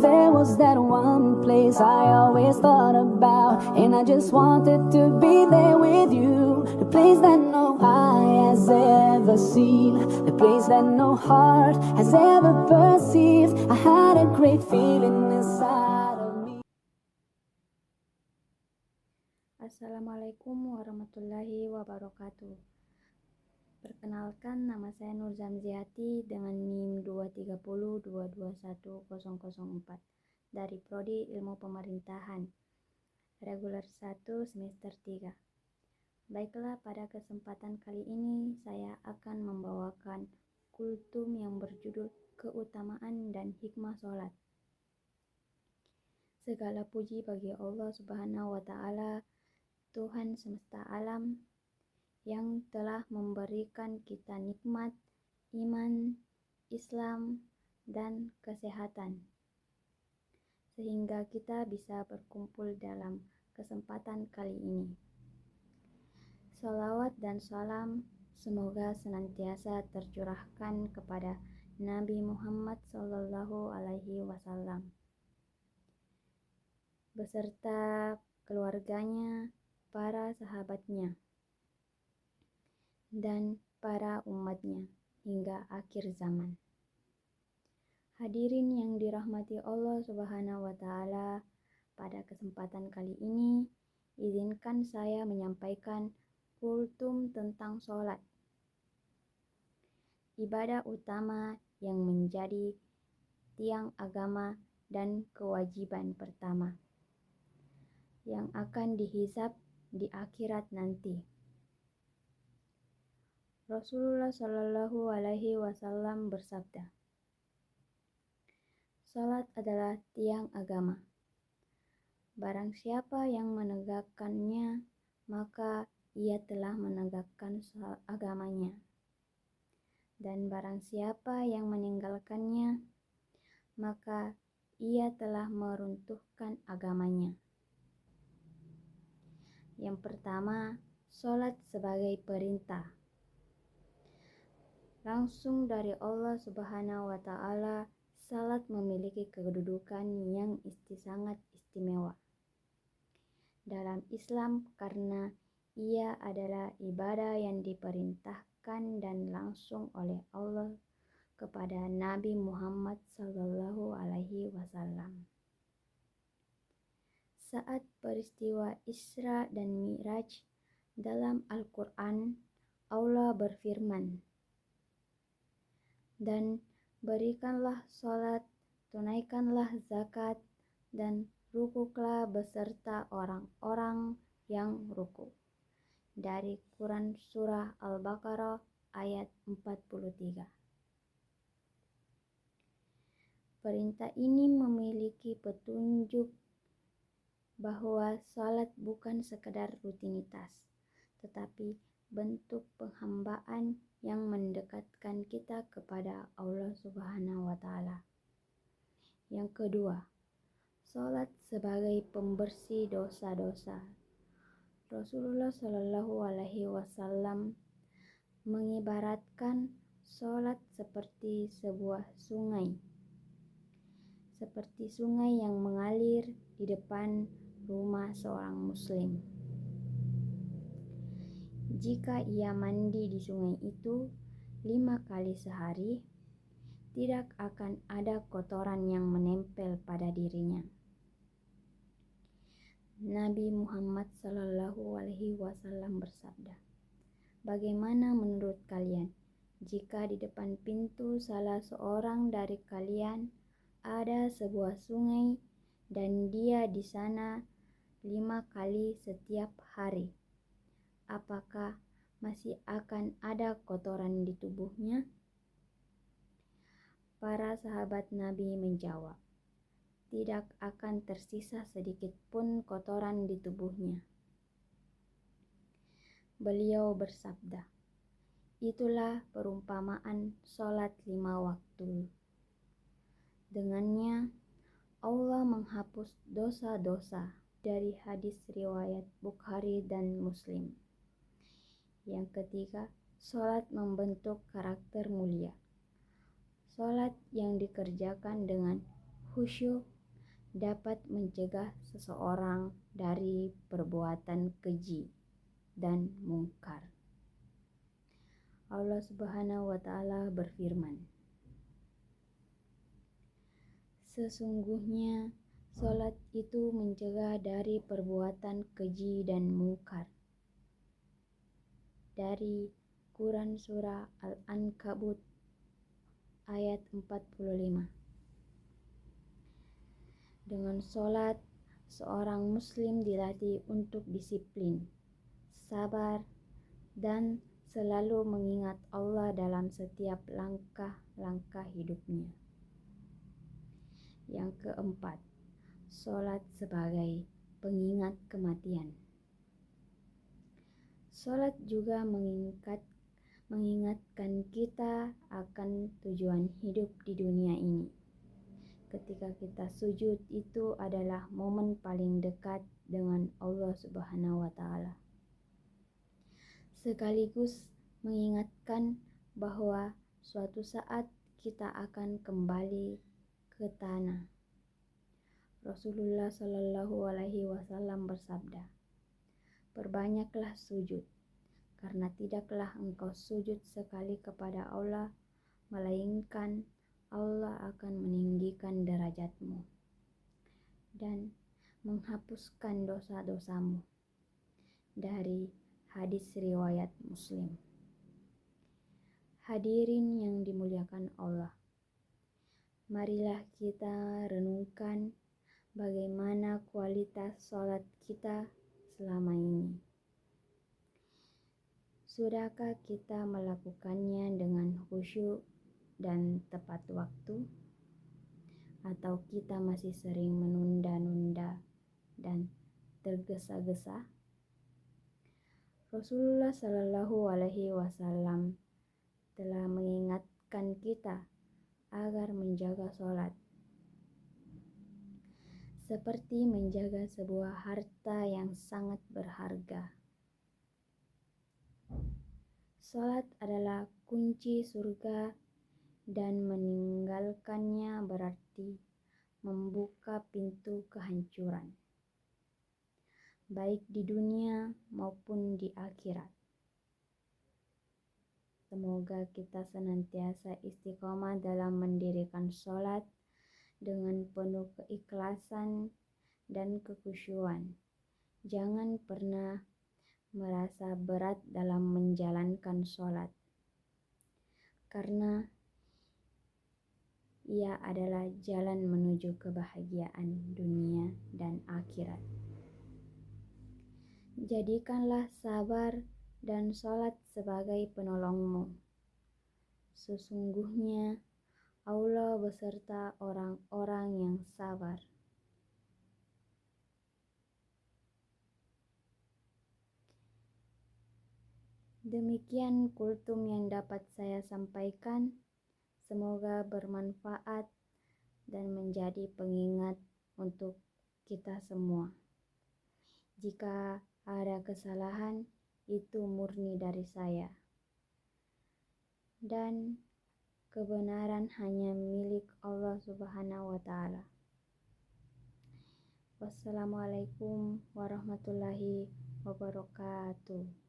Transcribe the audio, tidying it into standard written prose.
There was that one place I always thought about, and I just wanted to be there with you. The place that no eye has ever seen, the place that no heart has ever perceived. I had a great feeling inside of me. Assalamualaikum warahmatullahi wabarakatuh. Perkenalkan, nama saya Nur Zamziati dengan NIM 230221004 dari Prodi Ilmu Pemerintahan, Reguler 1 Semester 3. Baiklah, pada kesempatan kali ini saya akan membawakan kultum yang berjudul Keutamaan dan Hikmah Sholat. Segala puji bagi Allah Subhanahu wa Ta'ala, Tuhan semesta alam, yang telah memberikan kita nikmat iman, Islam, dan kesehatan, sehingga kita bisa berkumpul dalam kesempatan kali ini. Salawat dan salam semoga senantiasa tercurahkan kepada Nabi Muhammad SAW beserta keluarganya, para sahabatnya, dan para umatnya hingga akhir zaman. Hadirin yang dirahmati Allah Subhanahu wa Ta'ala, pada kesempatan kali ini izinkan saya menyampaikan kultum tentang sholat, ibadah utama yang menjadi tiang agama dan kewajiban pertama yang akan dihisab di akhirat nanti. Rasulullah Shallallahu Alaihi Wasallam bersabda, "Salat adalah tiang agama. Barang siapa yang menegakkannya, maka ia telah menegakkan agamanya. Dan barang siapa yang meninggalkannya, maka ia telah meruntuhkan agamanya." Yang pertama, salat sebagai perintah. Langsung dari Allah Subhanahu wa Ta'ala, salat memiliki kedudukan yang sangat istimewa dalam Islam karena ia adalah ibadah yang diperintahkan dan langsung oleh Allah kepada Nabi Muhammad SAW. Saat peristiwa Isra dan Mi'raj dalam Al-Quran, Allah berfirman, "Dan berikanlah salat, tunaikanlah zakat, dan rukuklah beserta orang-orang yang ruku." Dari Quran Surah Al-Baqarah ayat 43. Perintah ini memiliki petunjuk bahwa salat bukan sekedar rutinitas, tetapi bentuk penghambaan yang mendekatkan kita kepada Allah Subhanahu wa Ta'ala. Yang kedua, salat sebagai pembersih dosa-dosa. Rasulullah Shallallahu Alaihi Wasallam mengibaratkan salat seperti sebuah sungai, seperti sungai yang mengalir di depan rumah seorang muslim. Jika ia mandi di sungai itu 5 kali sehari, tidak akan ada kotoran yang menempel pada dirinya. Nabi Muhammad SAW bersabda, "Bagaimana menurut kalian jika di depan pintu salah seorang dari kalian ada sebuah sungai dan dia di sana 5 kali setiap hari? Apakah masih akan ada kotoran di tubuhnya?" Para sahabat Nabi menjawab, "Tidak akan tersisa sedikit pun kotoran di tubuhnya." Beliau bersabda, "Itulah perumpamaan salat 5 waktu. Dengannya Allah menghapus dosa-dosa." Dari hadis riwayat Bukhari dan Muslim. Yang ketiga, salat membentuk karakter mulia. Salat yang dikerjakan dengan Khusyuk dapat mencegah seseorang dari perbuatan keji dan mungkar. Allah Subhanahu wa Ta'ala berfirman, sesungguhnya salat itu mencegah dari perbuatan keji dan mungkar. Dari Quran Surah Al-Ankabut ayat 45. Dengan salat, seorang muslim dilatih untuk disiplin, sabar, dan selalu mengingat Allah dalam setiap langkah-langkah hidupnya. Yang keempat, salat sebagai pengingat kematian. Salat juga mengingatkan kita akan tujuan hidup di dunia ini. Ketika kita sujud, itu adalah momen paling dekat dengan Allah Subhanahu wa Ta'ala. Sekaligus mengingatkan bahwa suatu saat kita akan kembali ke tanah. Rasulullah Shallallahu Alaihi Wasallam bersabda, perbanyaklah sujud, karena tidaklah engkau sujud sekali kepada Allah, melainkan Allah akan meninggikan derajatmu dan menghapuskan dosa-dosamu. Dari hadis riwayat Muslim. Hadirin yang dimuliakan Allah, marilah kita renungkan bagaimana kualitas salat kita selama ini. Sudahkah kita melakukannya dengan khusyuk dan tepat waktu? Atau kita masih sering menunda-nunda dan tergesa-gesa? Rasulullah Shallallahu Alaihi Wasallam telah mengingatkan kita agar menjaga salat seperti menjaga sebuah harta yang sangat berharga. Salat adalah kunci surga dan meninggalkannya berarti membuka pintu kehancuran, baik di dunia maupun di akhirat. Semoga kita senantiasa istiqomah dalam mendirikan salat dengan penuh keikhlasan dan kekhusyuan. Jangan pernah merasa berat dalam menjalankan salat, karena ia adalah jalan menuju kebahagiaan dunia dan akhirat. Jadikanlah sabar dan salat sebagai penolongmu. Sesungguhnya Allah beserta orang-orang yang sabar. Demikian kultum yang dapat saya sampaikan. Semoga bermanfaat dan menjadi pengingat untuk kita semua. Jika ada kesalahan, itu murni dari saya. Dan kebenaran hanya milik Allah Subhanahu wa Ta'ala. Wassalamualaikum warahmatullahi wabarakatuh.